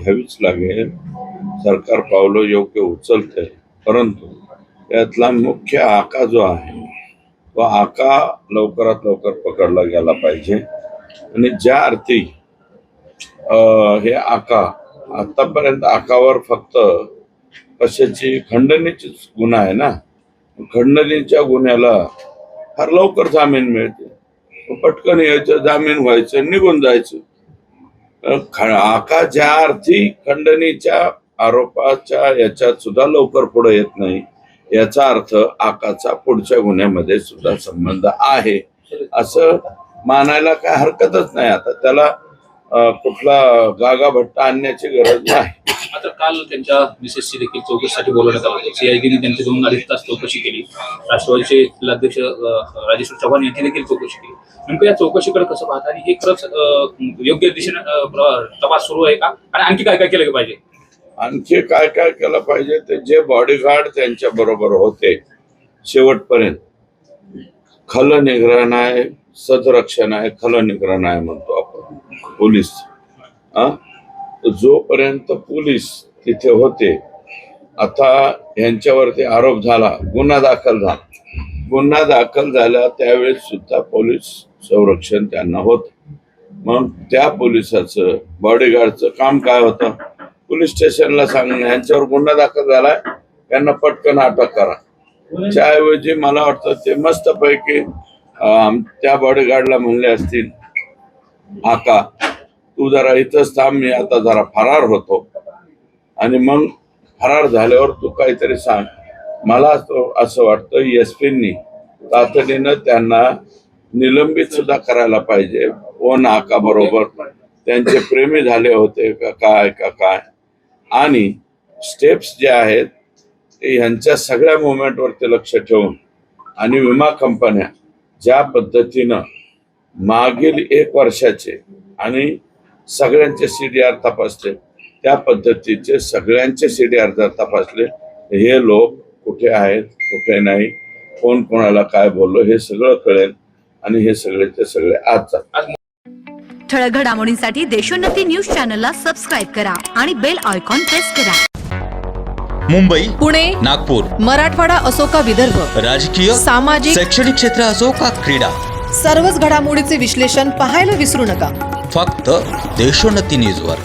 घ्यावीच लागेल. सरकार पावलं योग्य उचलते, परंतु यातला मुख्य आका जो आहे तो आका लवकरात लवकर पकडला गेला पाहिजे. आणि ज्या अर्थी हे आका आतापर्यंत आकावर फक्त कशाची खंडणीचीच गुन्हा आहे ना, खंडणीच्या गुन्ह्याला फार लवकर जामीन मिळते, पटकन यायचं, जामीन व्हायचं, निघून जायचं. आका ज्या अर्थी खंडणीच्या आरोपाच्या याच्यात सुद्धा लवकर पुढे येत नाही, याचा अर्थ आकाचा पुढच्या गुन्ह्यामध्ये सुद्धा संबंध आहे असं मानायला काय हरकतच नाही. आता त्याला कुठला गागाभट्टा आणण्याची गरज नाही. मात्र काल त्यांच्या मिसेसची देखील चौकशीसाठी बोलवण्यात आलं होतं. सीआयडीने त्यांची 2-2.5 तास चौकशी केली. राष्ट्रवादीचे जिल्हाध्यक्ष राजेश्वर चव्हाण यांची देखील चौकशी केली. नेमकं या चौकशीकडे कसं पाहता आणि हे खरंच योग्य दिशेने तपास सुरू आहे का, आणि आणखी काय काय केलं पाहिजे? आणखी काय काय केलं पाहिजे ते जे बॉडीगार्ड त्यांच्या बरोबर होते शेवटपर्यंत, खलनिग्रहण आहे, सदरक्षण आहे, खलनिग्रहण आहे म्हणतो आपण पोलीस, जोपर्यंत पोलीस तिथे होते, आता यांच्यावरती आरोप झाला, गुन्हा दाखल झाला त्यावेळेस सुद्धा पोलीस संरक्षण त्यांना होत. मग त्या पोलिसाचं बॉडीगार्डचं काम काय होतं? पोलीस स्टेशनला सांगणं यांच्यावर गुन्हा दाखल झालाय, त्यांना पटकन अटक करा. त्याऐवजी मला वाटतं ते मस्तपैकी त्या बॉडीगार्डला म्हणले असतील, आका तू जरा इथंच थांब, मी आता जरा फरार होतो, आणि मग फरार झाल्यावर तू काहीतरी सांग. मला असं वाटतं एसपींनी तातडीनं त्यांना निलंबित सुद्धा करायला पाहिजे. कोण आका बरोबर त्यांचे प्रेमी झाले होते का काय, आणि स्टेप्स जे आहेत ते ह्यांच्या सगळ्या मुवमेंटवरती लक्ष ठेवून, आणि विमा कंपन्या ज्या पद्धतीनं मागील 1 वर्षाचे आणि सगळ्यांचे CDR तपासले, त्या पद्धतीचे सगळ्यांचे CDR जर तपासले, हे लोक कुठे आहेत कुठे नाही, कोण कोणाला काय बोललो हे सगळं कळेल, आणि हे सगळेचे सगळे आज ठळक घडामोडींसाठी देशोन्नती न्यूज चॅनलला सबस्क्राईब करा आणि बेल आयकॉन प्रेस करा. मुंबई, पुणे, नागपूर, मराठवाडा असो का विदर्भ, राजकीय, सामाजिक, शैक्षणिक क्षेत्र असो का क्रीडा, सर्वच घडामोडीचे विश्लेषण पाहायला विसरू नका. फक्त देशोन्नती न्यूजवर.